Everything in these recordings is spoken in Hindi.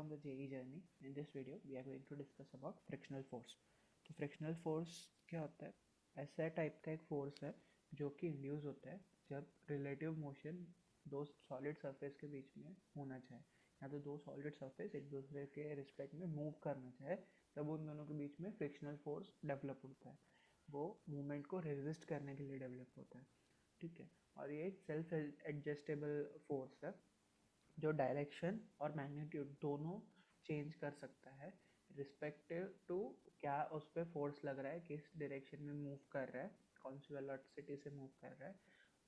from the JEE journey. In this video, we are going to discuss about frictional force. तो फ्रिक्शनल फोर्स क्या होता है? ऐसा टाइप का एक फोर्स है जो कि इंड्यूस होता है जब रिलेटिव मोशन दो सॉलिड सरफेस के बीच में होना चाहे, या तो दो सॉलिड सरफेस एक दूसरे के रिस्पेक्ट में मूव करना चाहे, तब उन दोनों के बीच में फ्रिक्शनल फोर्स डेवलप होता है. वो मूवमेंट को रेजिस्ट करने के लिए डेवलप होता है. ठीक है. और ये एक सेल्फ एडजस्टेबल फोर्स है जो डायरेक्शन और मैग्नीट्यूड दोनों चेंज कर सकता है रिस्पेक्टिव टू क्या उस पर फोर्स लग रहा है, किस डायरेक्शन में मूव कर रहा है, कौन सी वेलोसिटी से मूव कर रहा है.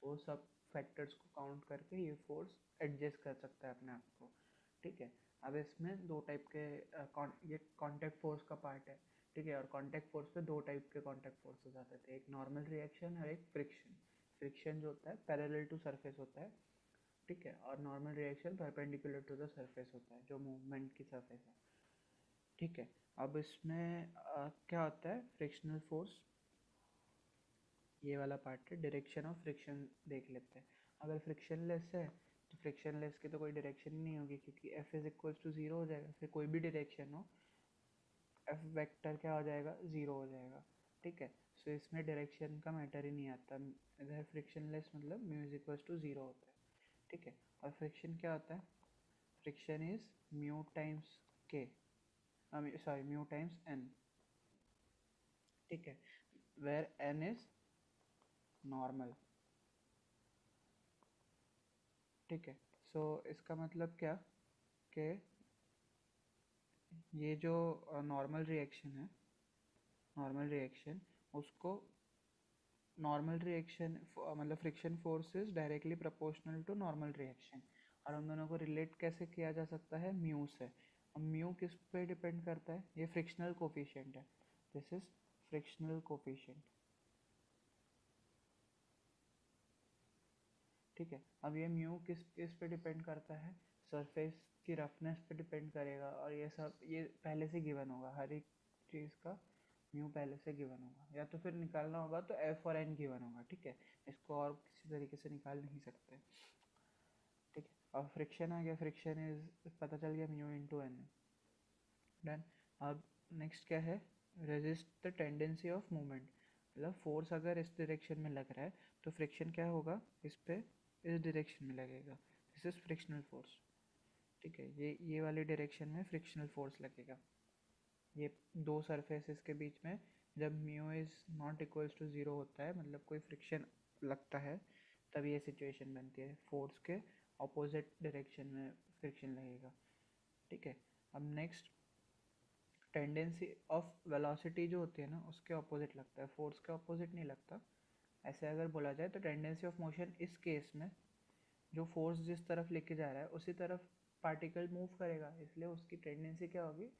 वो सब फैक्टर्स को काउंट करके ये फोर्स एडजस्ट कर सकता है अपने आप को. ठीक है. अब इसमें दो टाइप के ये कॉन्टैक्ट फोर्स का पार्ट है. ठीक है. और कॉन्टैक्ट फोर्स पे दो टाइप के कॉन्टैक्ट फोर्सेस आते थे, एक नॉर्मल रिएक्शन और एक फ्रिक्शन. फ्रिक्शन जो होता है पैरेलल टू सरफेस होता है. ठीक है. और normal reaction perpendicular to the surface होता है जो मूवमेंट की सरफेस है. ठीक है. अब इसमें क्या होता है फ्रिक्शनल फोर्स, ये वाला पार्ट है. डायरेक्शन ऑफ फ्रिक्शन देख लेते हैं. अगर फ्रिक्शन लेस है तो फ्रिक्शन लेस की तो कोई डायरेक्शन नहीं होगी क्योंकि F is equals to zero हो जाएगा. फिर कोई भी डायरेक्शन हो एफ वेक्टर क्या हो जाएगा, ज़ीरो हो जाएगा. ठीक है. सो इसमें डायरेक्शन का मैटर ही नहीं आता. इधर फ्रिक्शन लेस मतलब mu is equals to zero होता है. ठीक है. और फ्रिक्शन क्या होता है? Friction is mu times K, sorry mu times N. ठीक है. Where N is normal. ठीक है. सो इसका मतलब क्या कि ये जो नॉर्मल रिएक्शन है, नॉर्मल रिएक्शन उसको नॉर्मल रिएक्शन मतलब friction force is directly proportional to normal reaction. और उन दोनों को रिलेट कैसे किया जा सकता है? म्यू से. अब म्यू किस पे डिपेंड करता है? ये फ्रिक्शनल कोफिशिएंट है. This is frictional coefficient. ठीक है. अब ये म्यू किस पे डिपेंड करता है? सरफेस की रफनेस पे डिपेंड करेगा. और ये सब ये पहले से गिवन होगा, हर एक चीज़ का म्यू पहले से गिवन होगा, या तो फिर निकालना होगा तो एफ और एन गिवन होगा. ठीक है. इसको और किसी तरीके से निकाल नहीं सकते. ठीक है. और फ्रिक्शन आ गया. फ्रिक्शन इज पता चल गया म्यू इंटू एन. डन. अब नेक्स्ट क्या है? Resist the tendency of movement. मतलब फोर्स अगर इस डायरेक्शन में लग रहा है तो फ्रिक्शन क्या होगा, इस पे इस डायरेक्शन में लगेगा. This is frictional force. ठीक है. ये वाली डायरेक्शन में फ्रिक्शनल फोर्स लगेगा. ये दो सरफेसेस के बीच में जब mu is not equals to zero होता है, मतलब कोई फ्रिक्शन लगता है, तब ये सिचुएशन बनती है. फोर्स के ऑपोजिट डायरेक्शन में फ्रिक्शन लगेगा. ठीक है. अब नेक्स्ट टेंडेंसी ऑफ वेलोसिटी जो होती है ना, उसके ऑपोजिट लगता है, फोर्स के ऑपोजिट नहीं लगता. ऐसे अगर बोला जाए तो टेंडेंसी ऑफ मोशन इस केस में जो फोर्स जिस तरफ लेके जा रहा है उसी तरफ पार्टिकल मूव करेगा, इसलिए उसकी टेंडेंसी क्या होगी,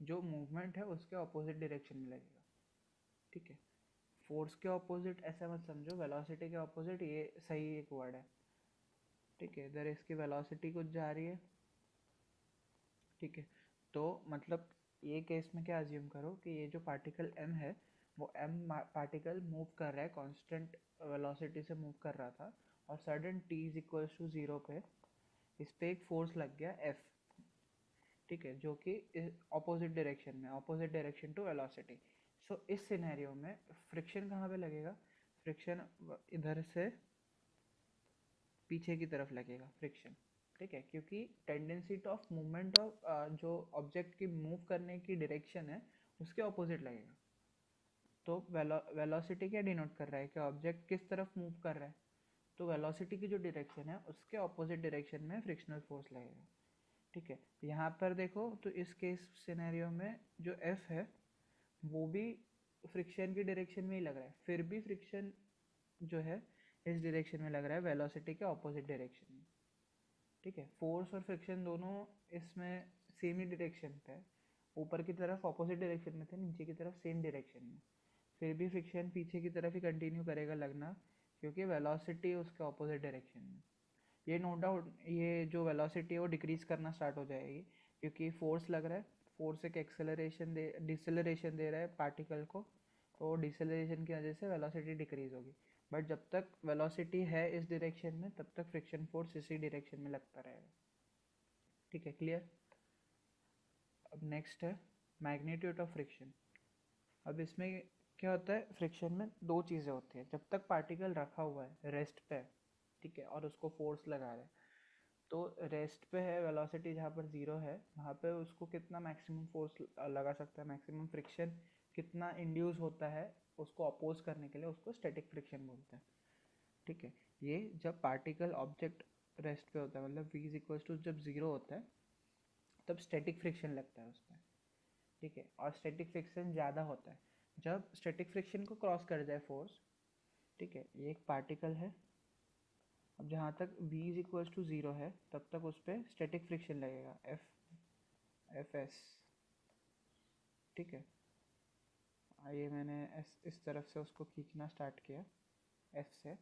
जो मूवमेंट है उसके ऑपोजिट डायरेक्शन में लगेगा. ठीक है. फोर्स के ऑपोजिट ऐसा मत समझो, वेलोसिटी के ऑपोजिट ये सही एक वर्ड है. ठीक है. इधर इसकी वेलोसिटी कुछ जा रही है. ठीक है. तो मतलब ये केस में क्या अज्यूम करो कि ये जो पार्टिकल m है वो m पार्टिकल मूव कर रहा है, कांस्टेंट वेलोसिटी से मूव कर रहा था, और sudden t is equals to zero पे इस पे एक फोर्स लग गया f. ठीक है. जो कि ऑपोजिट डायरेक्शन में, ऑपोजिट डायरेक्शन टू वेलोसिटी. सो इस सिनेरियो में फ्रिक्शन कहाँ पे लगेगा? फ्रिक्शन इधर से पीछे की तरफ लगेगा फ्रिक्शन. ठीक है. क्योंकि टेंडेंसी ऑफ मूवमेंट ऑफ जो ऑब्जेक्ट की मूव करने की डायरेक्शन है उसके ऑपोजिट लगेगा. तो वेलोसिटी क्या डिनोट कर रहा है कि ऑब्जेक्ट किस तरफ मूव कर रहा है, तो वेलोसिटी की जो डायरेक्शन है उसके ऑपोजिट डायरेक्शन में फ्रिक्शनल फोर्स लगेगा. ठीक है. यहाँ पर देखो तो इस केस सिनेरियो में जो एफ है वो भी फ्रिक्शन की डायरेक्शन में ही लग रहा है, फिर भी फ्रिक्शन जो है इस डायरेक्शन में लग रहा है, वेलोसिटी के ऑपोजिट डायरेक्शन में. ठीक है. फोर्स और फ्रिक्शन दोनों इसमें सेम ही डायरेक्शन पे है, ऊपर की तरफ ऑपोजिट डायरेक्शन में थे, नीचे की तरफ सेम डायरेक्शन में, फिर भी फ्रिक्शन पीछे की तरफ ही कंटिन्यू करेगा लगना, क्योंकि वेलोसिटी उसके ऑपोजिट डायरेक्शन में. ये नो डाउट ये जो वेलोसिटी है वो डिक्रीज करना स्टार्ट हो जाएगी क्योंकि फोर्स लग रहा है. फोर्स एक एक्सेलरेशन डिसलेरेशन दे रहा है पार्टिकल को, तो डिसलेरेशन की वजह से वेलोसिटी डिक्रीज होगी. बट जब तक वेलोसिटी है इस डायरेक्शन में तब तक फ्रिक्शन फोर्स इसी डायरेक्शन में लगता रहेगा. ठीक है. क्लियर? अब नेक्स्ट है मैग्नीट्यूड ऑफ फ्रिक्शन। अब इसमें क्या होता है, फ्रिक्शन में दो चीज़ें होती है। जब तक पार्टिकल रखा हुआ है रेस्ट पे, ठीक है, और उसको फोर्स लगा रहे हैं, तो रेस्ट पे है, वेलोसिटी जहाँ पर ज़ीरो है वहाँ पे उसको कितना मैक्सिमम फोर्स लगा सकता है, मैक्सिमम फ्रिक्शन कितना इंड्यूस होता है उसको अपोज करने के लिए, उसको स्टैटिक फ्रिक्शन बोलते हैं। ठीक है, ये जब पार्टिकल ऑब्जेक्ट रेस्ट पे होता है, मतलब v इज इक्वल्स टू जब ज़ीरो होता है तब स्टैटिक फ्रिक्शन लगता है उसमें। ठीक है, और स्टैटिक फ्रिक्शन ज़्यादा होता है जब स्टैटिक फ्रिक्शन को क्रॉस कर जाए फोर्स। ठीक है, ये एक पार्टिकल है, अब जहाँ तक v is equals to zero है तब तक उस पर स्टैटिक फ्रिक्शन लगेगा एफ एस। ठीक है, ये मैंने इस तरफ से उसको खींचना स्टार्ट किया एफ से,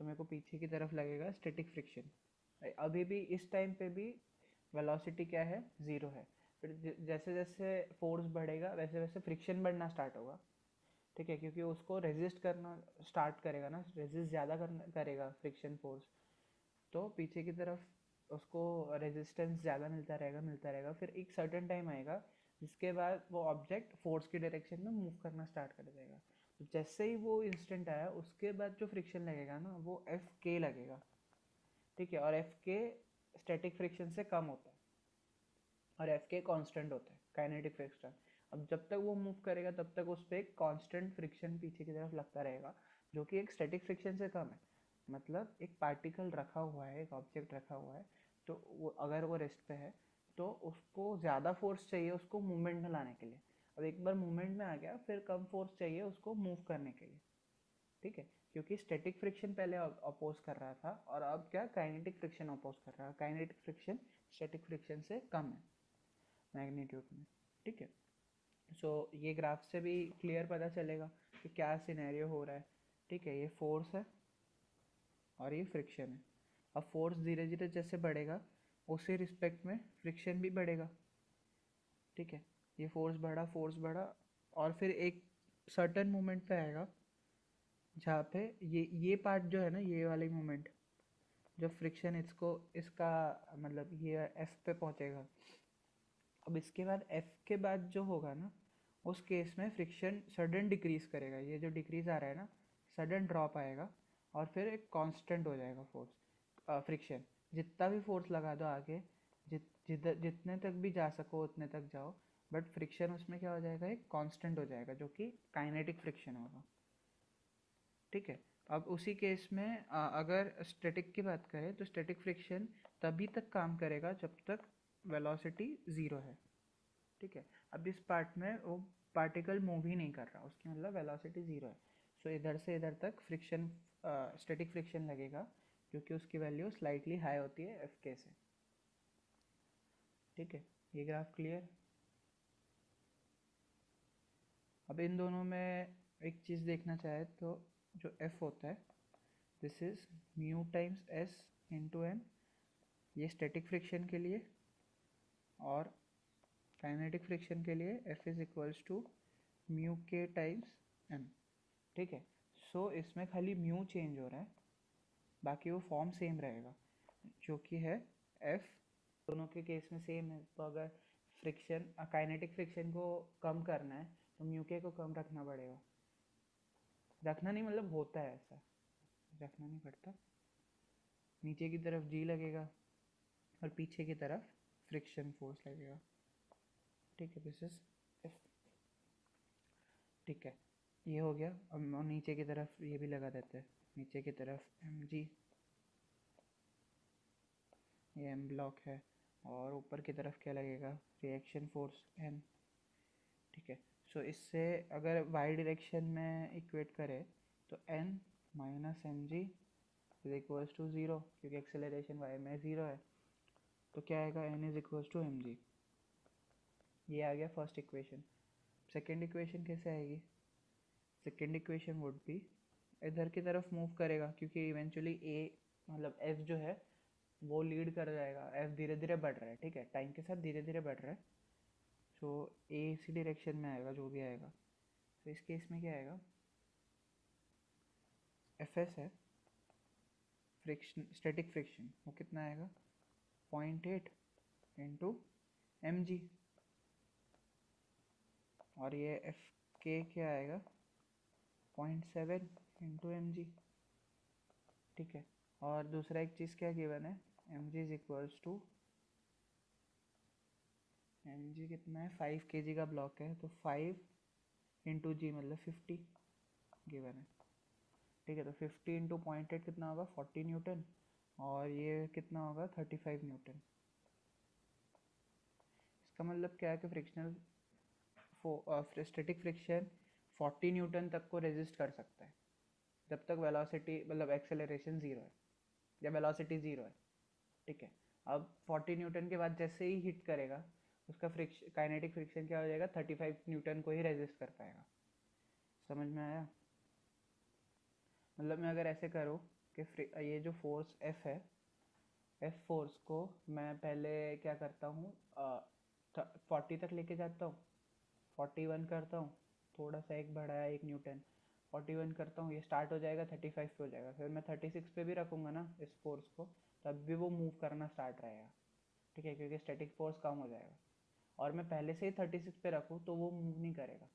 तो मेरे को पीछे की तरफ लगेगा स्टैटिक फ्रिक्शन। अभी भी इस टाइम पे भी वेलोसिटी क्या है, ज़ीरो है। फिर जैसे जैसे फोर्स बढ़ेगा वैसे वैसे फ्रिक्शन बढ़ना स्टार्ट होगा। ठीक है, क्योंकि उसको रेजिस्ट करना स्टार्ट करेगा ना, रेजिस्ट ज़्यादा करेगा फ्रिक्शन फोर्स, तो पीछे की तरफ उसको रेजिस्टेंस ज़्यादा मिलता रहेगा। फिर एक सर्टेन टाइम आएगा जिसके बाद वो ऑब्जेक्ट फोर्स की डायरेक्शन में मूव करना स्टार्ट कर देगा। तो जैसे ही वो इंस्टेंट आया उसके बाद जो फ्रिक्शन लगेगा ना वो एफ के लगेगा। ठीक है, और एफ के स्टैटिक फ्रिक्शन से कम होता है और एफ के कांस्टेंट होता है काइनेटिक फ्रिक्शन। अब जब तक वो मूव करेगा तब तक उस पर एक कांस्टेंट फ्रिक्शन पीछे की तरफ लगता रहेगा जो कि एक स्टैटिक फ्रिक्शन से कम है। मतलब एक पार्टिकल रखा हुआ है, एक ऑब्जेक्ट रखा हुआ है, तो वो अगर वो रेस्ट पे है तो उसको ज़्यादा फोर्स चाहिए उसको मूवमेंट में लाने के लिए। अब एक बार मूवमेंट में आ गया फिर कम फोर्स चाहिए उसको मूव करने के लिए। ठीक है, क्योंकि स्टैटिक फ्रिक्शन पहले अपोज कर रहा था और अब क्या काइनेटिक फ्रिक्शन अपोज कर रहा है। काइनेटिक फ्रिक्शन स्टैटिक फ्रिक्शन से कम है मैग्नीट्यूड में। ठीक है, सो ये ग्राफ से भी क्लियर पता चलेगा कि क्या सिनेरियो हो रहा है। ठीक है, ये फोर्स है और ये फ्रिक्शन है। अब फोर्स धीरे धीरे जैसे बढ़ेगा उसी रिस्पेक्ट में फ्रिक्शन भी बढ़ेगा। ठीक है, ये फोर्स बढ़ा और फिर एक सर्टेन मोमेंट पे आएगा जहाँ पे ये पार्ट जो है ना, ये वाली मोमेंट जब फ्रिक्शन इसको इसका मतलब ये एफ पे पहुँचेगा। अब इसके बाद एफ के बाद जो होगा ना उस केस में फ्रिक्शन सडन डिक्रीज करेगा, ये जो डिक्रीज आ रहा है ना सडन ड्रॉप आएगा और फिर एक कांस्टेंट हो जाएगा फोर्स फ्रिक्शन। जितना भी फोर्स लगा दो आगे, जितने तक भी जा सको उतने तक जाओ, बट फ्रिक्शन उसमें क्या हो जाएगा, एक कांस्टेंट हो जाएगा जो कि काइनेटिक फ्रिक्शन होगा। ठीक है, अब उसी केस में अगर स्टैटिक की बात करें तो स्टैटिक फ्रिक्शन तभी तक काम करेगा जब तक वेलोसिटी ज़ीरो है। ठीक है, अब इस पार्ट में वो पार्टिकल मूव ही नहीं कर रहा, उसकी मतलब वेलोसिटी ज़ीरो है। सो इधर से इधर तक फ्रिक्शन स्टैटिक फ्रिक्शन लगेगा क्योंकि उसकी वैल्यू स्लाइटली हाई होती है एफ के से। ठीक है, ये ग्राफ क्लियर। अब इन दोनों में एक चीज़ देखना चाहे तो जो एफ होता है this is mu times S into N, ये स्टैटिक फ्रिक्शन के लिए, और काइनेटिक फ्रिक्शन के लिए F is equals to mu K times M. ठीक है, सो इसमें खाली म्यू चेंज हो रहा है, बाकी वो फॉर्म सेम रहेगा जो कि है एफ। दोनों के केस में सेम है, तो अगर फ्रिक्शन काइनेटिक फ्रिक्शन को कम करना है तो म्यू के को कम रखना पड़ेगा। रखना नहीं मतलब होता है ऐसा, रखना नहीं पड़ता। नीचे की तरफ जी लगेगा और पीछे की तरफ फ्रिक्शन फोर्स लगेगा। ठीक है, दिस इज एफ। ठीक है, ये हो गया। अब और नीचे की तरफ ये भी लगा देते हैं, नीचे की तरफ एम जी, ये एम ब्लॉक है, और ऊपर की तरफ क्या लगेगा, रिएक्शन फोर्स एन। ठीक है, सो इससे अगर वाई डायरेक्शन में इक्वेट करें तो N minus M G is equals to zero, क्योंकि एक्सेलरेशन वाई में ज़ीरो है, तो क्या आएगा, N is equals to M G. ये आ गया फर्स्ट इक्वेशन। सेकेंड इक्वेशन कैसे आएगी, सेकेंड इक्वेशन वुड बी इधर की तरफ मूव करेगा क्योंकि इवेंचुअली ए मतलब एफ जो है वो लीड कर जाएगा, एफ धीरे धीरे बढ़ रहा है। ठीक है, टाइम के साथ धीरे धीरे बढ़ रहा है, सो ए इसी डायरेक्शन में आएगा जो भी आएगा। तो इस केस में क्या आएगा, एफ एस है फ्रिक्शन स्टैटिक फ्रिक्शन, वो कितना आएगा 0.8 इंटू एम जी। और ये एफ के क्या आएगा 0.7 इंटू एम जी। ठीक है, और दूसरा एक चीज़ क्या गिवन है, M G is equals to, M G कितना है 5 kg का ब्लॉक है तो 5 इंटू जी मतलब 50 गिवन है। ठीक है, तो 50 इंटू 0.8 कितना होगा 40 न्यूटन, और ये कितना होगा 35 न्यूटन। इसका मतलब क्या है कि फ्रिक्शनल स्टैटिक फ्रिक्शन 40 न्यूटन तक को रेजिस्ट कर सकता है जब तक वेलोसिटी मतलब एक्सेलरेशन ज़ीरो है या वेलोसिटी ज़ीरो है। ठीक है, अब 40 न्यूटन के बाद जैसे ही हिट करेगा उसका फ्रिक्शन काइनेटिक फ्रिक्शन क्या हो जाएगा 35 न्यूटन को ही रेजिस्ट कर पाएगा। समझ में आया? मतलब मैं अगर ऐसे करूँ कि ये जो फोर्स F है, F फोर्स को मैं पहले क्या करता हूँ 40 तक लेके जाता हूँ, 41 करता हूँ, थोड़ा सा एक बढ़ाया 1 न्यूटन, 41 करता हूँ, ये स्टार्ट हो जाएगा 35 पे हो जाएगा, फिर मैं 36 पे भी रखूँगा ना इस फोर्स को, तब भी वो मूव करना स्टार्ट रहेगा। ठीक है, क्योंकि स्टैटिक फोर्स कम हो जाएगा। और मैं पहले से ही 36 पे रखूँ तो वो मूव नहीं करेगा।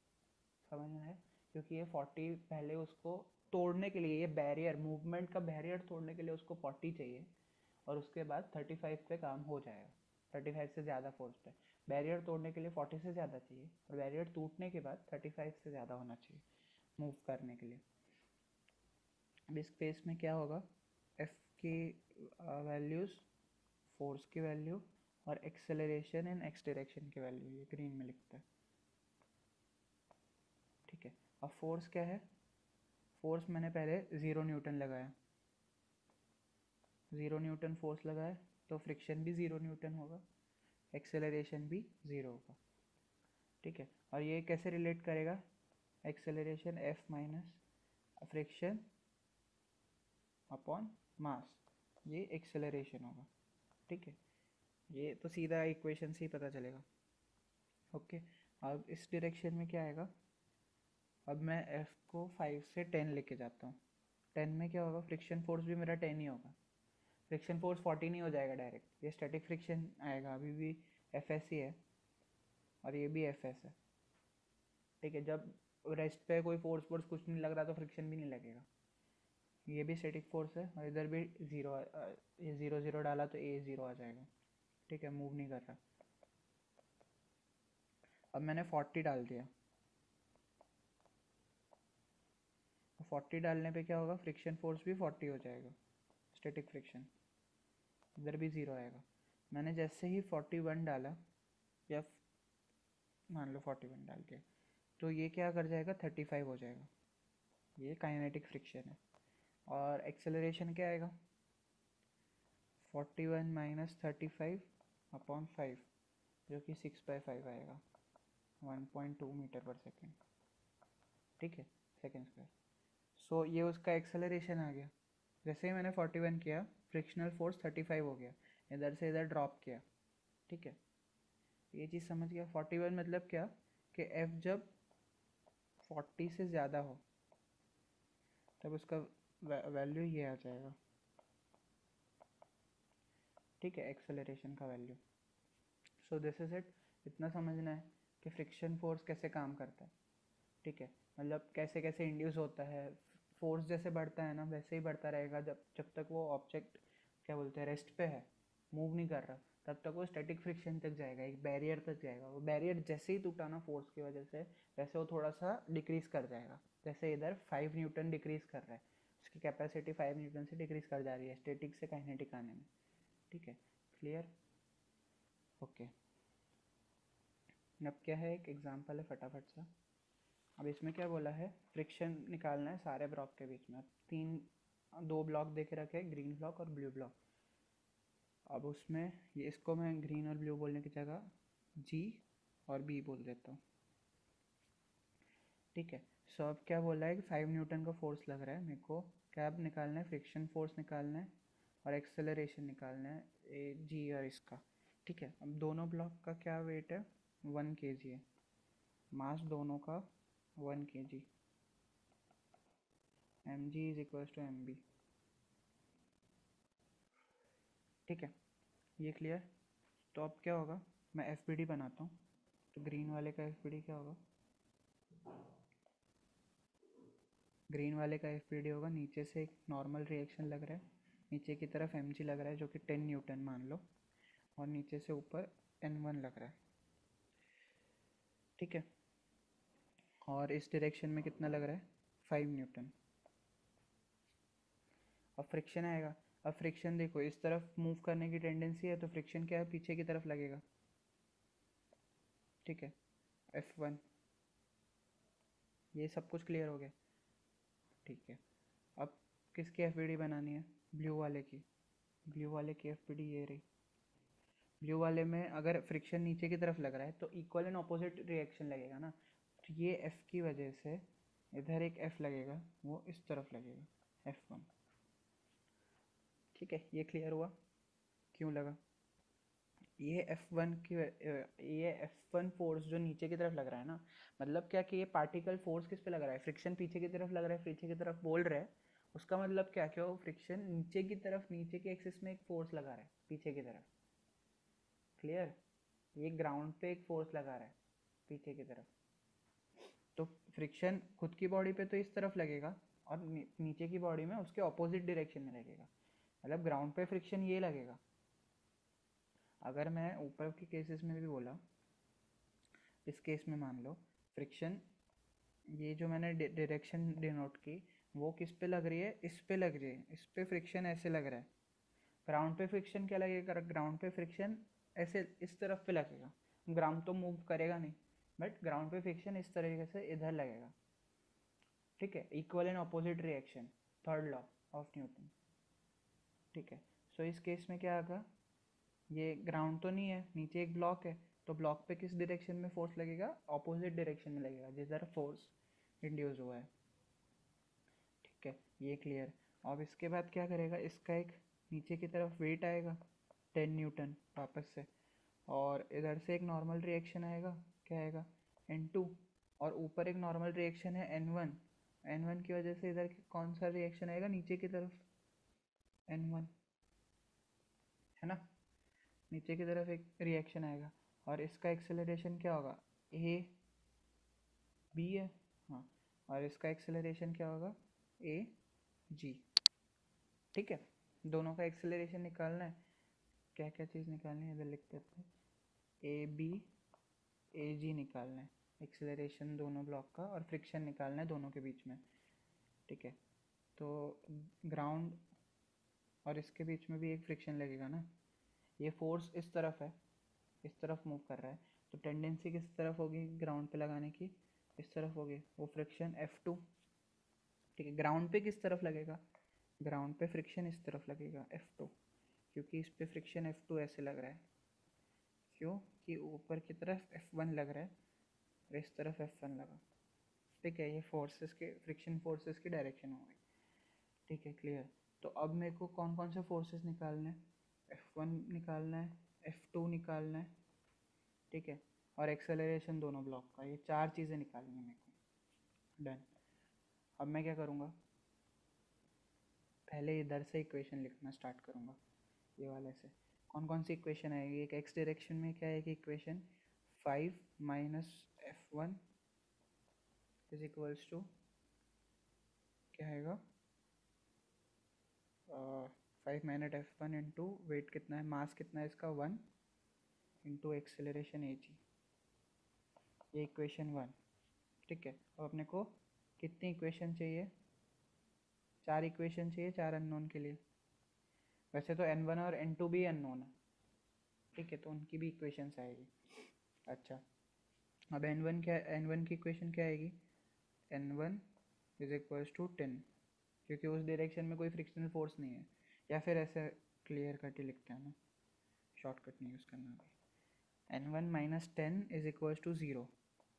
समझ में आया? क्योंकि ये 40 पहले उसको तोड़ने के लिए, ये बैरियर मूवमेंट का बैरियर तोड़ने के लिए उसको 40 चाहिए, और उसके बाद 35 पे काम हो जाएगा, 35 से ज़्यादा फोर्स पे। बैरियर तोड़ने के लिए 40 से ज़्यादा चाहिए, और बैरियर टूटने के बाद 35 से ज़्यादा होना चाहिए मूव करने के लिए। अब इस केस में क्या होगा, एफ की वैल्यूज़, फोर्स की वैल्यू और एक्सेलरेशन इन एक्स डायरेक्शन की वैल्यू ये ग्रीन में लिखता है। ठीक है, अब फोर्स क्या है, फोर्स मैंने पहले 0 न्यूटन लगाया, 0 न्यूटन फोर्स लगाया तो फ्रिक्शन भी 0 न्यूटन होगा, एक्सेलरेशन भी 0 होगा। ठीक है, और ये कैसे रिलेट करेगा, acceleration F minus friction upon mass, ये एक्सेलरेशन होगा। ठीक है, ये तो सीधा इक्वेशन से ही पता चलेगा। ओके, अब इस डायरेक्शन में क्या आएगा, अब मैं F को 5 से 10 लेके जाता हूँ, 10 में क्या होगा, फ्रिक्शन फोर्स भी मेरा 10 ही होगा, फ्रिक्शन फोर्स 40 नहीं हो जाएगा डायरेक्ट, ये स्टैटिक फ्रिक्शन आएगा, अभी भी एफ एस ही है और ये भी एफ एस है। ठीक है, जब रेस्ट पे कोई फोर्स कुछ नहीं लग रहा तो फ्रिक्शन भी नहीं लगेगा, ये भी स्टैटिक फोर्स है, और इधर भी ज़ीरो, ये 0 0 डाला तो ए 0 आ जाएगा। ठीक है, मूव नहीं कर रहा। अब मैंने 40 डाल दिया, 40 डालने पे क्या होगा, फ्रिक्शन फोर्स भी 40 हो जाएगा, स्टैटिक फ्रिक्शन, इधर भी 0 आएगा। मैंने जैसे ही 41 डाला, या मान लो 41 डाल के, तो ये क्या कर जाएगा 35 हो जाएगा, ये काइनेटिक फ्रिक्शन है। और एक्सेलरेशन क्या आएगा 41 माइनस 35 अपॉन 5, जो कि 6/5 आएगा, 1.2 मीटर पर सेकेंड। ठीक है, सेकेंड स्क्वायर। सो ये उसका एक्सेलरेशन आ गया। जैसे ही मैंने 41 किया, फ्रिक्शनल फोर्स 35 हो गया, इधर से इधर ड्रॉप किया। ठीक है, ये चीज़ समझ गया। 41 मतलब क्या, कि F जब 40 से ज़्यादा हो तब उसका वैल्यू ये आ जाएगा। ठीक है, एक्सेलरेशन का value. So this is it. इतना समझना है कि फ्रिक्शन फोर्स कैसे काम करता है। ठीक है, मतलब कैसे कैसे इंड्यूस होता है। फोर्स जैसे बढ़ता है ना, वैसे ही बढ़ता रहेगा जब जब तक वो ऑब्जेक्ट क्या बोलते हैं रेस्ट पे है, मूव नहीं कर रहा, तब तक वो स्टैटिक फ्रिक्शन तक जाएगा, एक बैरियर तक जाएगा। वो बैरियर जैसे ही टूटा ना फोर्स की वजह से, वैसे वो थोड़ा सा डिक्रीज कर जाएगा। जैसे इधर 5 न्यूटन डिक्रीज कर रहा है, उसकी कैपेसिटी 5 न्यूटन से डिक्रीज कर जा रही है स्टैटिक से काइनेटिक आने में। ठीक है, क्लियर? ओके, अब क्या है, एक एग्जांपल है फटाफट सा। अब इसमें क्या बोला है, फ्रिक्शन निकालना है सारे ब्लॉक के बीच में। अब दो ब्लॉक दे के रखे, ग्रीन ब्लॉक और ब्लू ब्लॉक। अब उसमें ये इसको मैं ग्रीन और ब्लू बोलने की जगह जी और बी बोल देता हूँ। ठीक है, सो अब क्या बोला है कि 5 न्यूटन का फोर्स लग रहा है मेरे को, क्या अब निकालना है, फ्रिक्शन फोर्स निकालना है और एक्सेलरेशन निकालना है, ए जी और इसका। ठीक है, अब दोनों ब्लॉक का क्या वेट है, 1 kg है, मास दोनों का 1 kg, M G is equal to M B. ठीक है, ये क्लियर? तो अब क्या होगा, मैं एफ बी डी बनाता हूँ। तो ग्रीन वाले का एफ बी डी क्या होगा, ग्रीन वाले का एफ होगा, नीचे से एक नॉर्मल रिएक्शन लग रहा है, नीचे की तरफ mg लग रहा है जो कि 10 न्यूटन मान लो, और नीचे से ऊपर n1 लग रहा है, ठीक है। और इस डायरेक्शन में कितना लग रहा है, 5 न्यूटन। अब फ्रिक्शन आएगा। अब फ्रिक्शन देखो, इस तरफ मूव करने की टेंडेंसी है, तो फ्रिक्शन क्या है, पीछे की तरफ लगेगा, ठीक है। F1, ये सब कुछ क्लियर हो गया, ठीक है। अब किसकी एफ बनानी है, ब्लू वाले की। ब्लू वाले की एफ ये रही। ब्लू वाले में अगर फ्रिक्शन नीचे की तरफ लग रहा है तो इक्वल एंड ऑपोजिट रिएक्शन लगेगा ना, तो ये एफ की वजह से इधर एक एफ लगेगा, वो इस तरफ लगेगा, F1, ठीक है। ये क्लियर हुआ क्यों लगा। ये F1 की ये F1 फोर्स जो नीचे की तरफ लग रहा है ना, मतलब क्या कि ये पार्टिकल फोर्स किस पे लग रहा है, फ्रिक्शन पीछे की तरफ लग रहा है, पीछे की तरफ बोल रहा है, उसका मतलब क्या, क्या वो फ्रिक्शन नीचे की तरफ, नीचे के एक्सिस में एक फोर्स लगा रहा है पीछे की तरफ, क्लियर। ये ग्राउंड पे एक फोर्स लगा रहा है पीछे की तरफ, तो फ्रिक्शन खुद की बॉडी पे तो इस तरफ लगेगा, और नीचे की बॉडी में उसके ऑपोजिट डायरेक्शन में लगेगा, मतलब ग्राउंड पे फ्रिक्शन ये लगेगा। अगर मैं ऊपर के केसेस में भी बोला, इस केस में मान लो फ्रिक्शन, ये जो मैंने डायरेक्शन डिनोट की वो किस पे लग रही है, इस पे लग रही है, इस पे फ्रिक्शन ऐसे लग रहा है। ग्राउंड पे फ्रिक्शन क्या लगेगा, ग्राउंड पे फ्रिक्शन ऐसे इस तरफ पे लगेगा, ग्राउंड तो मूव करेगा नहीं, बट ग्राउंड पे फ्रिक्शन इस तरीके से इधर लगेगा, ठीक है। Equal and opposite reaction, third law of Newton, ठीक है। सो इस केस में क्या आगा, ये ग्राउंड तो नहीं है, नीचे एक ब्लॉक है, तो ब्लॉक पे किस डायरेक्शन में फोर्स लगेगा, ऑपोजिट डायरेक्शन में लगेगा जिधर फोर्स इंड्यूस हुआ है, ठीक है। ये क्लियर। अब इसके बाद क्या करेगा, इसका एक नीचे की तरफ वेट आएगा 10 न्यूटन वापस से, और इधर से एक नॉर्मल रिएक्शन आएगा, क्या आएगा, N2, और ऊपर एक नॉर्मल रिएक्शन है N1। N1 की वजह से इधर कौन सा रिएक्शन आएगा, नीचे की तरफ N1, है ना, नीचे की तरफ एक रिएक्शन आएगा, और इसका एक्सेलरेशन क्या होगा, ए बी है, हाँ, और इसका एक्सेलरेशन क्या होगा, ए जी, ठीक है। दोनों का एक्सेलरेशन निकालना है, क्या क्या चीज़ निकालनी है इधर लिख देते हैं, ए बी ए जी निकालना है, एक्सेलरेशन दोनों ब्लॉक का, और फ्रिक्शन निकालना है दोनों के बीच में, ठीक है। तो ग्राउंड और इसके बीच में भी एक फ्रिक्शन लगेगा ना, ये फोर्स इस तरफ है, इस तरफ मूव कर रहा है, तो टेंडेंसी किस तरफ होगी ग्राउंड पे लगाने की, इस तरफ होगी, वो फ्रिक्शन F2, ठीक है। ग्राउंड पे किस तरफ लगेगा, ग्राउंड पे फ्रिक्शन इस तरफ लगेगा F2, क्योंकि इस पे फ्रिक्शन F2 ऐसे लग रहा है, क्यों कि ऊपर की तरफ F1 लग रहा है और इस तरफ F1 लगा, ठीक है। ये फोर्सेस के, फ्रिक्शन फोर्सेस की डायरेक्शन हो गई, ठीक है, क्लियर। तो अब मेरे को कौन कौन से फोर्सेस निकालने हैं, F1 निकालना है, F2 निकालना है, ठीक है, और एक्सेलरेशन दोनों ब्लॉक का, ये चार चीज़ें निकालनी है मेरे को, डन। अब मैं क्या करूँगा, पहले इधर से इक्वेशन लिखना स्टार्ट करूँगा, ये वाले से। कौन कौन सी इक्वेशन आएगी, एक एक्स डायरेक्शन में क्या आएगी equation, 5 minus F1 is equals to क्या आएगा, 5 माइनस F1 इंटू वेट कितना है, मास कितना है इसका 1, इंटू एक्सेलरेशन ए जी, ये इक्वेशन 1, ठीक है। अब अपने को कितनी इक्वेशन चाहिए, चार इक्वेशन चाहिए, चार अननोन के लिए। वैसे तो N1 और N2 भी अननोन है, ठीक है, तो उनकी भी इक्वेशंस आएगी। अच्छा, अब N1 क्या, N1 की इक्वेशन क्या आएगी, N1 इज इक्वल्स टू 10, क्योंकि उस डायरेक्शन में कोई फ्रिक्शनल फोर्स नहीं है, या फिर ऐसे क्लियर कट ही लिखते हैं ना, शॉर्टकट नहीं यूज़ करना अभी। N1 minus 10 is equals to 0,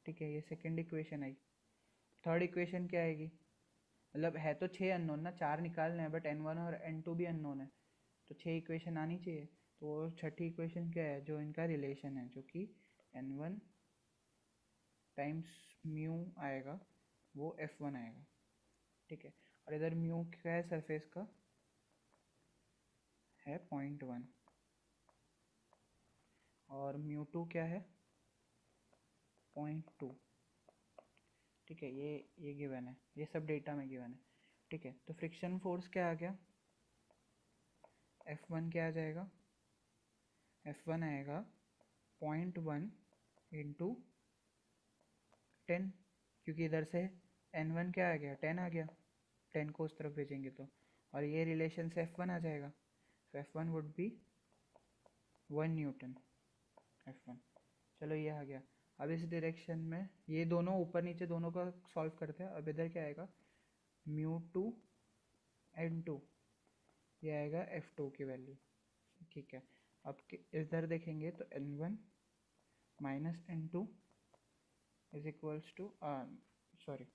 ठीक है, ये सेकेंड इक्वेशन आई। थर्ड इक्वेशन क्या आएगी, मतलब है तो 6 अननोन ना, 4 निकालना है, बट N1 और N2 भी अननोन है, तो 6 इक्वेशन आनी चाहिए। तो वो छठी इक्वेशन क्या है, जो इनका रिलेशन है, जो कि N1 टाइम्स म्यू आएगा, वो F1 आएगा, ठीक है। और इधर म्यू क्या है, सरफेस का है 0.1, और म्यू टू क्या है 0.2, ठीक है, ये गिवन है, ये सब डेटा में गिवन है। ठीक है, तो फ्रिक्शन फोर्स क्या आ गया, F1 क्या आ जाएगा, F1 आएगा 0.1 इंटू 10, क्योंकि इधर से N1 क्या आ गया, 10 आ गया, 10 को उस तरफ भेजेंगे तो, और ये रिलेशन से F1 आ जाएगा, तो F1 would be 1 Newton F1। चलो ये आ गया। अब इस डायरेक्शन में ये दोनों ऊपर नीचे दोनों का सॉल्व करते हैं। अब इधर क्या आएगा, μ2 N2, ये आएगा F2 की वैल्यू। ठीक है, अब इधर देखेंगे तो N1 minus N2 is equals to, sorry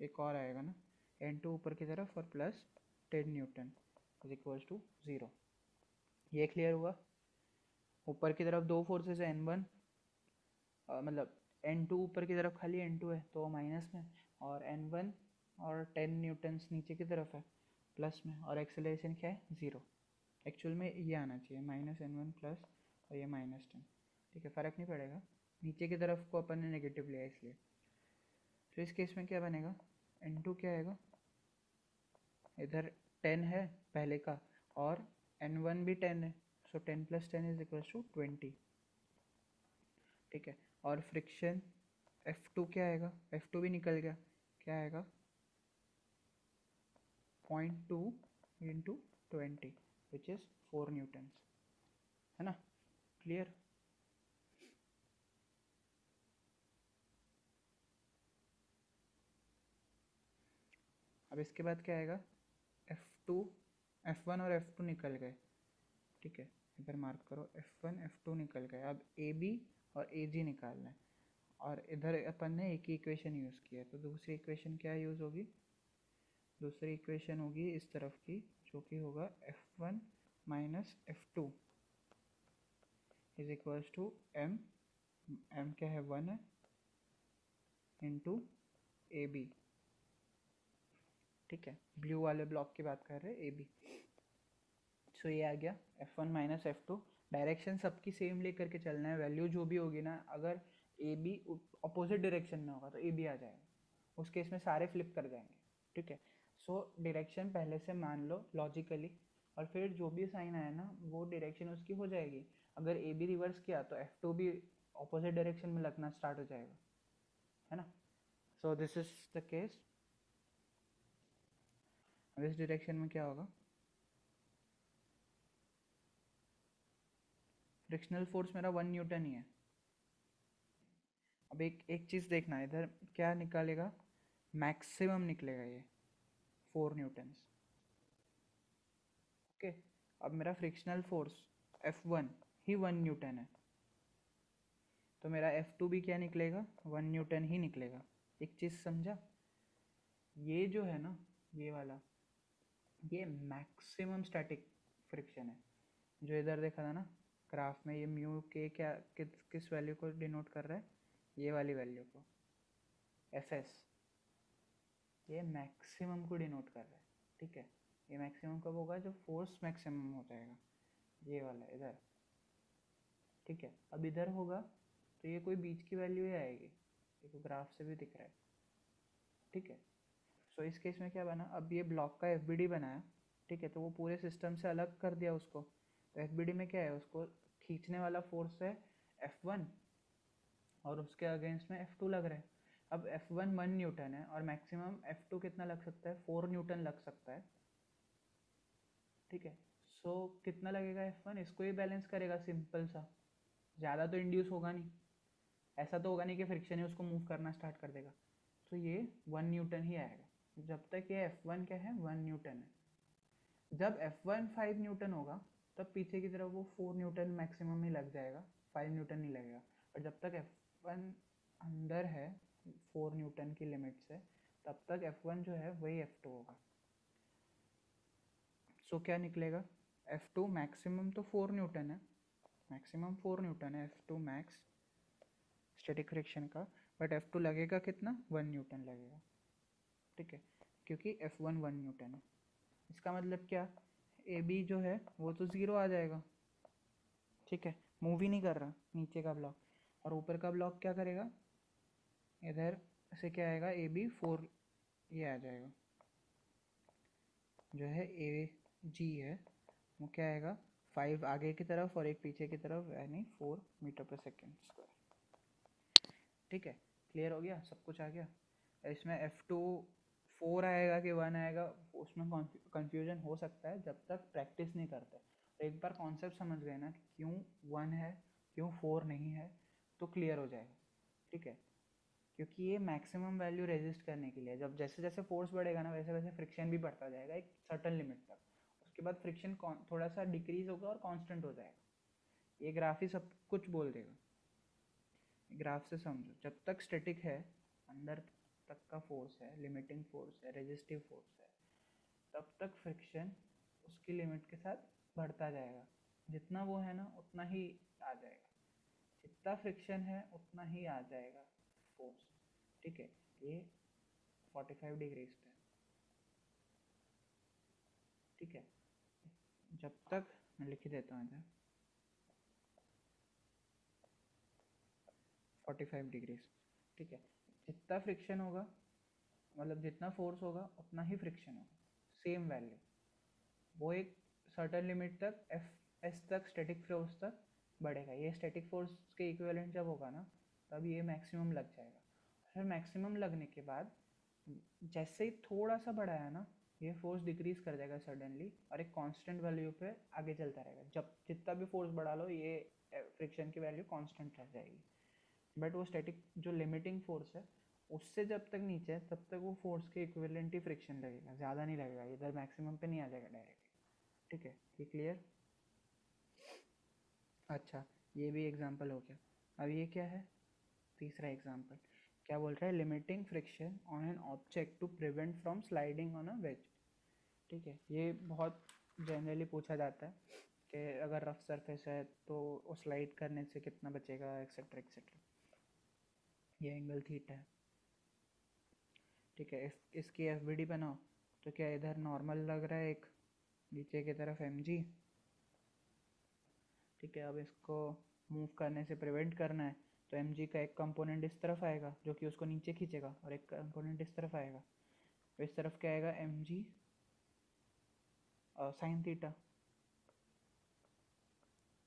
एक और आएगा ना, N2 ऊपर की तरफ और plus 10 newton is equals to 0। ये क्लियर हुआ। ऊपर की तरफ दो फोर्सेस है, N1 मतलब N2 ऊपर की तरफ खाली N2 है तो माइनस में, और N1 और 10 न्यूटन्स नीचे की तरफ है प्लस में, और एक्सेलरेशन क्या है 0। एक्चुअल में ये आना चाहिए -N1 प्लस और ये -10। ठीक है, फ़र्क नहीं पड़ेगा, नीचे की तरफ को अपन ने नेगेटिव लिया इसलिए। तो इस केस में क्या बनेगा, N2 क्या आएगा, इधर 10 है पहले का और N1 भी 10 है, सो 10 + 10 इज इक्वल टू 20। ठीक है, और फ्रिक्शन F2 क्या आएगा, F2 भी निकल गया, क्या आएगा 0.2 इंटू 20 विच इज़ 4 न्यूटन्स, है ना, क्लियर। अब इसके बाद क्या आएगा, F2 F1 और F2 निकल गए। ठीक है, इधर मार्क करो, F1 F2 निकल गए। अब AB और AG निकालना है, और इधर अपन ने एक ही इक्वेशन यूज़ किया है, तो दूसरी इक्वेशन क्या यूज़ होगी, दूसरी इक्वेशन होगी इस तरफ की, जो कि होगा F1 minus F2 is equals to M क्या है 1 है, इंटू AB। ठीक है, ब्लू वाले ब्लॉक की बात कर रहे हैं, AB। सो ये आ गया F1 माइनस F2। डायरेक्शन सबकी सेम लेकर के चलना है, वैल्यू जो भी होगी ना, अगर AB अपोजिट डायरेक्शन में होगा तो AB आ जाएगा, उस केस में सारे फ्लिप कर जाएंगे। ठीक है, सो डायरेक्शन पहले से मान लो लॉजिकली, और फिर जो भी साइन आया ना वो डायरेक्शन उसकी हो जाएगी। अगर AB रिवर्स किया तो F2 भी अपोजिट डायरेक्शन में लगना स्टार्ट हो जाएगा, है ना। So this is the case. अब इस डायरेक्शन में क्या होगा, फ्रिक्शनल फोर्स मेरा 1 न्यूटन ही है। अब एक चीज़ देखना, इधर क्या निकालेगा, मैक्सिमम निकलेगा ये 4 न्यूटन्स। ओके, अब मेरा फ्रिक्शनल फोर्स F1 ही 1 न्यूटन है, तो मेरा F2 भी क्या निकलेगा, 1 न्यूटन ही निकलेगा। एक चीज़ समझा, ये जो है ना ये वाला, ये मैक्सिमम स्टैटिक फ्रिक्शन है। जो इधर देखा था ना ग्राफ में, ये म्यू के क्या किस वैल्यू को डिनोट कर रहा है, ये वाली वैल्यू को, Fs, ये मैक्सिमम को डिनोट कर रहा है। ठीक है, ये मैक्सिमम कब होगा, जब फोर्स मैक्सिमम हो जाएगा, ये वाला इधर। ठीक है, अब इधर होगा तो ये कोई बीच की वैल्यू ही आएगी, देखो ग्राफ से भी दिख रहा है। ठीक है, सो इस केस में क्या बना, अब ये ब्लॉक का FBD बनाया। ठीक है, तो वो पूरे सिस्टम से अलग कर दिया उसको, तो FBD में क्या है, उसको खींचने वाला फोर्स है F1 और उसके अगेंस्ट में F2 लग रहा है। अब F1 1 न्यूटन है और मैक्सिमम F2 कितना लग सकता है, 4 न्यूटन लग सकता है। ठीक है, सो कितना लगेगा F1, इसको ही बैलेंस करेगा, सिंपल सा, ज़्यादा तो इंड्यूस होगा नहीं, ऐसा तो होगा नहीं कि फ्रिक्शन ही उसको मूव करना स्टार्ट कर देगा। तो ये 1 न्यूटन ही आएगा, जब तक ये F1 क्या है 1 न्यूटन है। जब F1 5 न्यूटन होगा तब पीछे की तरफ वो 4 न्यूटन मैक्सिमम ही लग जाएगा, 5 न्यूटन नहीं लगेगा। और जब तक F1 अंदर है 4 न्यूटन की लिमिट से, तब तक F1 जो है वही F2 होगा। सो क्या निकलेगा, F2 मैक्सिमम तो 4 न्यूटन है, मैक्सिमम 4 न्यूटन है F2 मैक्स स्टैटिक फ्रिक्शन का, बट F2 लगेगा कितना, 1 न्यूटन लगेगा। ठीक है, क्योंकि F1 1 न्यूटन है। इसका मतलब क्या, AB जो है वो तो 0 आ जाएगा। ठीक है, मूव ही नहीं कर रहा नीचे का ब्लॉक, और ऊपर का ब्लॉक क्या करेगा, इधर से क्या आएगा, ए बी 4, ये आ जाएगा जो है ए जी है वो क्या आएगा 5 आगे की तरफ और एक पीछे की तरफ, यानी 4 मीटर पर सेकेंड स्क्वायर। ठीक है, क्लियर हो गया, सब कुछ आ गया। इसमें F2 4 आएगा कि 1 आएगा उसमें कंफ्यूजन हो सकता है जब तक प्रैक्टिस नहीं करते। तो एक बार कॉन्सेप्ट समझ गए ना कि क्यों 1 है क्यों 4 नहीं है, तो क्लियर हो जाएगा। ठीक है, क्योंकि ये मैक्सिमम वैल्यू रेजिस्ट करने के लिए, जब जैसे जैसे फोर्स बढ़ेगा ना वैसे वैसे फ्रिक्शन भी बढ़ता जाएगा एक सर्टन लिमिट तक, उसके बाद फ्रिक्शन थोड़ा सा डिक्रीज होगा और कांस्टेंट हो जाएगा। ये ग्राफ ही सब कुछ बोल देगा, ग्राफ से समझो। जब तक स्टैटिक है, अंदर तक का फोर्स है, लिमिटिंग फोर्स है, रेजिस्टिव फोर्स है, तब तक फ्रिक्शन उसकी लिमिट के साथ बढ़ता जाएगा। जितना वो है ना उतना ही आ जाएगा, जितना फ्रिक्शन है उतना ही आ जाएगा फोर्स। ठीक है, ये 45 डिग्रीज पे। ठीक है, जब तक मैं लिख देता हूँ इधर 45 डिग्रीज। ठीक है, जितना फ्रिक्शन होगा मतलब जितना फोर्स होगा उतना ही फ्रिक्शन होगा, सेम वैल्यू। वो एक सर्टेन लिमिट तक एफ एस तक स्टैटिक फोर्स तक बढ़ेगा। ये स्टैटिक फोर्स के इक्विवेलेंट जब होगा ना तब ये मैक्सिमम लग जाएगा। फिर मैक्सिमम लगने के बाद जैसे ही थोड़ा सा बढ़ा है ना ये फोर्स डिक्रीज कर जाएगा सडनली और एक कांस्टेंट वैल्यू पे आगे चलता रहेगा। जब जितना भी फोर्स बढ़ा लो ये फ्रिक्शन की वैल्यू कांस्टेंट रह जाएगी। बट वो स्टैटिक जो लिमिटिंग फोर्स है उससे जब तक नीचे है तब तक वो फोर्स के इक्विवेलेंट ही फ्रिक्शन लगेगा, ज़्यादा नहीं लगेगा, इधर मैक्सिमम पे नहीं आ जाएगा डायरेक्ट। ठीक है, ये क्लियर। अच्छा, ये भी एग्जांपल हो गया। अब ये क्या है, तीसरा एग्जांपल क्या बोल रहा है, limiting friction on an object to prevent from sliding on a wedge. ठीक है, ये बहुत जनरली पूछा जाता है कि अगर रफ सरफेस है तो वो स्लाइड करने से कितना बचेगा, एक्सेट्रा एक्सेट्रा। ये एंगल थीटा है। ठीक है, इसकी एफ बी डी बनाओ तो क्या इधर नॉर्मल लग रहा है एक, नीचे की तरफ एम जी। ठीक है, अब इसको मूव करने से प्रिवेंट करना है तो एम जी का एक कंपोनेंट इस तरफ आएगा जो कि उसको नीचे खींचेगा और एक कंपोनेंट इस तरफ आएगा। तो इस तरफ क्या आएगा, एम जी साइन थीटा।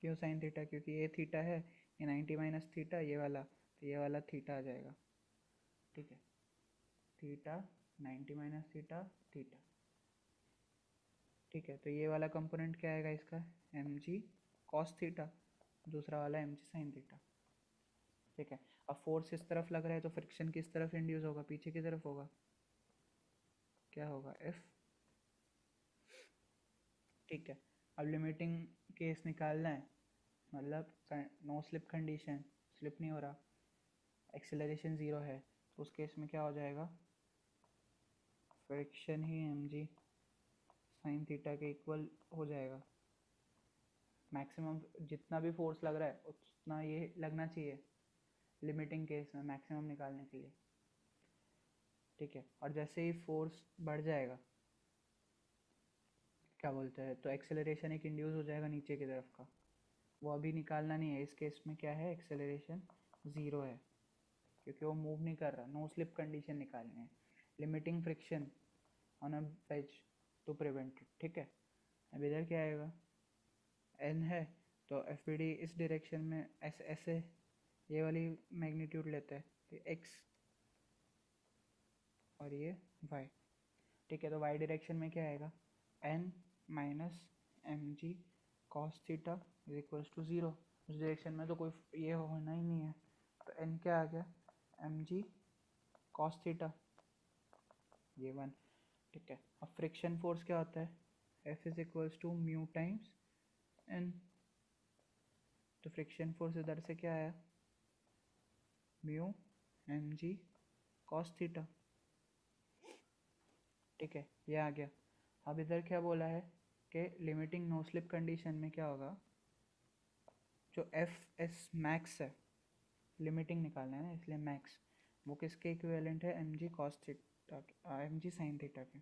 क्यों साइन थीटा, क्योंकि ये थीटा है, ये 90 माइनस थीटा ये वाला, तो ये वाला थीटा आ जाएगा। ठीक है, थीटा 90 माइनस थीटा थीटा। ठीक है, तो ये वाला कंपोनेंट क्या आएगा इसका, एम जी कॉस थीटा, दूसरा वाला एम जी साइन थीटा। ठीक है, अब फोर्स इस तरफ लग रहा है तो फ्रिक्शन किस तरफ इंड्यूस होगा, पीछे की तरफ होगा, क्या होगा एफ। ठीक है, अब लिमिटिंग केस निकालना है, मतलब नो स्लिप कंडीशन, स्लिप नहीं हो रहा, एक्सेलरेशन ज़ीरो है, तो उस केस में क्या हो जाएगा, फ्रिक्शन ही एम जी साइन थीटा के इक्वल हो जाएगा। मैक्सिमम जितना भी फोर्स लग रहा है उतना ये लगना चाहिए लिमिटिंग केस में मैक्सिमम निकालने के लिए। ठीक है, और जैसे ही फोर्स बढ़ जाएगा क्या बोलते हैं, तो एक्सेलरेशन एक इंड्यूस हो जाएगा नीचे की तरफ का, वो अभी निकालना नहीं है। इस केस में क्या है, एक्सेलरेशन ज़ीरो है क्योंकि वो मूव नहीं कर रहा, नो स्लिप कंडीशन निकालनी है, limiting friction on a wedge to prevent it. ठीक है, अब इधर क्या आएगा, एन है तो एफ बी डी इस डायरेक्शन में ऐसे ऐसे ये वाली मैग्नीट्यूड लेते हैं, तो एक्स और ये वाई। ठीक है, तो वाई डायरेक्शन में क्या आएगा, N minus M G cos theta is equals to zero. उस डायरेक्शन में तो कोई ये होना ही नहीं है, तो एन क्या आ गया, एम जी कॉस थीटा, ये वन। ठीक है, अब फ्रिक्शन फोर्स क्या होता है, F is equals to mu times N. तो फ्रिक्शन फोर्स इधर से क्या आया, mu M G cos theta. ठीक है, ये आ गया। अब इधर क्या बोला है कि लिमिटिंग नो स्लिप कंडीशन में क्या होगा, जो एफ एस मैक्स है, लिमिटिंग निकालना है ना इसलिए मैक्स, वो किसके इक्विवेलेंट है, एम जी कॉस थीटा के, एम जी साइन थीटा के।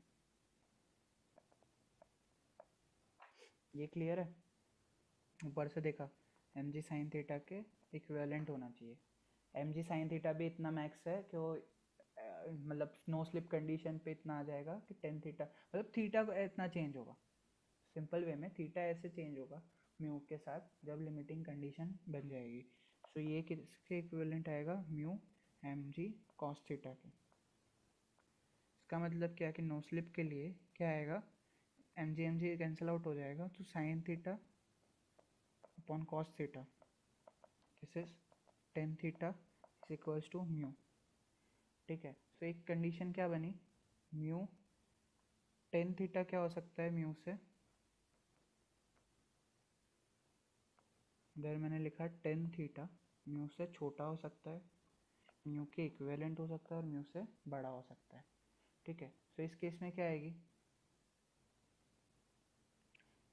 ये क्लियर है, ऊपर से देखा एम जी साइन थीटा के इक्विवेलेंट होना चाहिए। एम जी साइन थीटा भी इतना मैक्स है कि वो मतलब नो स्लिप कंडीशन पे इतना आ जाएगा कि टेन थीटा, मतलब थीटा को इतना चेंज होगा, सिंपल वे में थीटा ऐसे चेंज होगा म्यू के साथ जब लिमिटिंग कंडीशन बन जाएगी। सो ये किसके इक्विवेलेंट आएगा, mu M G cos theta के। इसका मतलब क्या है कि नो स्लिप के लिए क्या आएगा, एम जी कैंसिल आउट हो जाएगा, तो sine theta upon cos theta, this is tan theta is equals to mu. ठीक है, तो एक कंडीशन क्या बनी, म्यू टेन थीटा क्या हो सकता है म्यू से, इधर मैंने लिखा टेन थीटा म्यू से छोटा हो सकता है, म्यू के इक्विवेलेंट हो सकता है और म्यू से बड़ा हो सकता है। ठीक है, तो इस केस में क्या आएगी,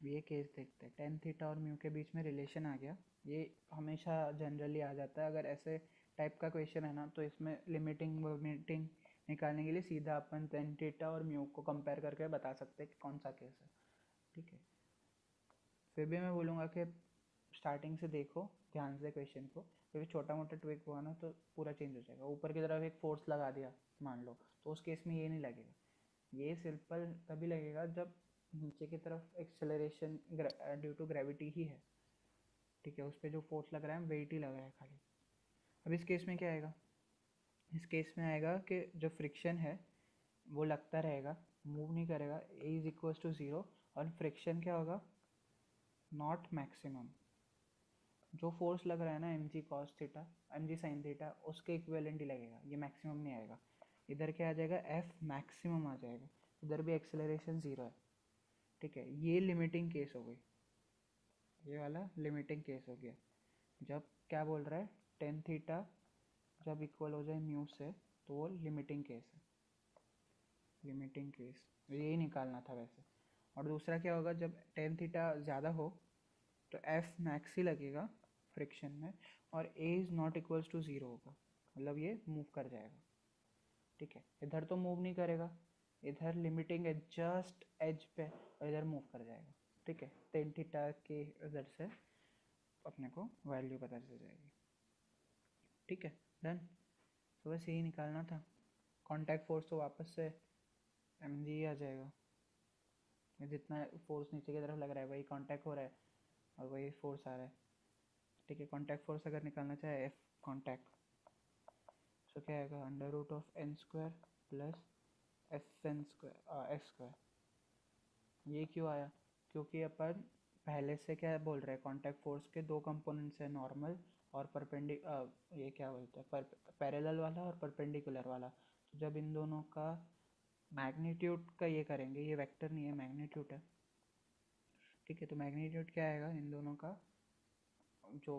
ये केस देखते हैं, टेन थीटा और म्यू के बीच में रिलेशन आ गया, ये हमेशा जनरली आ जाता है अगर ऐसे टाइप का क्वेश्चन है ना, तो इसमें लिमिटिंग लिमिटिंग निकालने के लिए सीधा अपन टेन थीटा और म्यू को कंपेयर करके बता सकते हैं कि कौन सा केस है। ठीक है, फिर भी मैं बोलूँगा कि स्टार्टिंग से देखो ध्यान से क्वेश्चन को, क्योंकि छोटा मोटा ट्विक हुआ ना तो पूरा चेंज हो जाएगा। ऊपर की तरफ एक फोर्स लगा दिया मान लो, तो उस केस में ये नहीं लगेगा, ये सिंपल तभी लगेगा जब नीचे की तरफ एक्सेलरेशन ड्यू टू ग्रेविटी ही है। ठीक है, उस पर जो फोर्स लग रहा है वेट ही लग रहा है खाली। अब इस केस में क्या आएगा, इस केस में आएगा कि जो फ्रिक्शन है वो लगता रहेगा, मूव नहीं करेगा, ए इज इक्वल टू ज़ीरो, और फ्रिक्शन क्या होगा, नॉट मैक्सिमम। जो फोर्स लग रहा है ना M G cos theta M G sine theta उसके इक्विवेलेंट ही लगेगा, ये मैक्सिमम नहीं आएगा। इधर क्या आ जाएगा, एफ मैक्सिमम आ जाएगा, इधर भी एक्सेलरेशन ज़ीरो है। ठीक है, ये लिमिटिंग केस हो गई, ये वाला लिमिटिंग केस हो गया। जब क्या बोल रहा है, टेन थीटा जब इक्वल हो जाए म्यू से तो वो लिमिटिंग केस है, लिमिटिंग केस यही निकालना था वैसे। और दूसरा क्या होगा, जब टेन थीटा ज़्यादा हो तो एफ मैक्स ही लगेगा फ्रिक्शन में, और A is not equals to zero होगा, मतलब ये मूव कर जाएगा। ठीक है, इधर तो मूव नहीं करेगा, इधर लिमिटिंग है जस्ट एज पे, और इधर मूव कर जाएगा। ठीक है, टेन थीटा के इधर से अपने को वैल्यू पता चल जाएगी। ठीक है, डन। तो बस यही निकालना था, कांटेक्ट फोर्स तो वापस से एम जी आ जाएगा, जितना फोर्स नीचे की तरफ लग रहा है वही कांटेक्ट हो रहा है और वही फोर्स आ रहा है। ठीक है, कांटेक्ट फोर्स अगर निकालना चाहे एफ कांटेक्ट, तो क्या आएगा, under root of N square plus F N square X square. ये क्यों आया, क्योंकि अपन पहले से क्या बोल रहे हैं, कांटेक्ट फोर्स के दो कंपोनेंट्स है, नॉर्मल और ये क्या बोलते हैं, पैरेलल वाला और परपेंडिकुलर वाला। तो जब इन दोनों का मैग्नीट्यूड का ये करेंगे, ये वेक्टर नहीं है मैग्नीट्यूड है। ठीक है, तो मैग्नीट्यूड क्या आएगा, इन दोनों का जो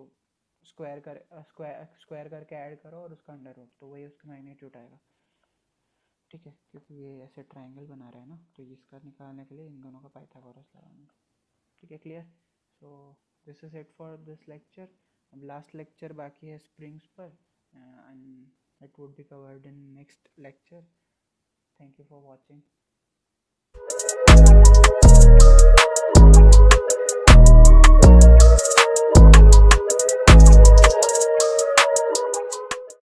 स्क्वायर करके ऐड करो और उसका अंडर रूट, तो वही उसका मैग्नीट्यूड आएगा। ठीक है, क्योंकि ये ऐसे ट्रायंगल बना रहे हैं ना, तो इसका निकालने के लिए इन दोनों का पाइथागोरस लगाना। ठीक है, clear. So this is it for this lecture. अब लास्ट लेक्चर बाकी है स्प्रिंग्स पर, and it would be covered in next lecture. Thank you for watching.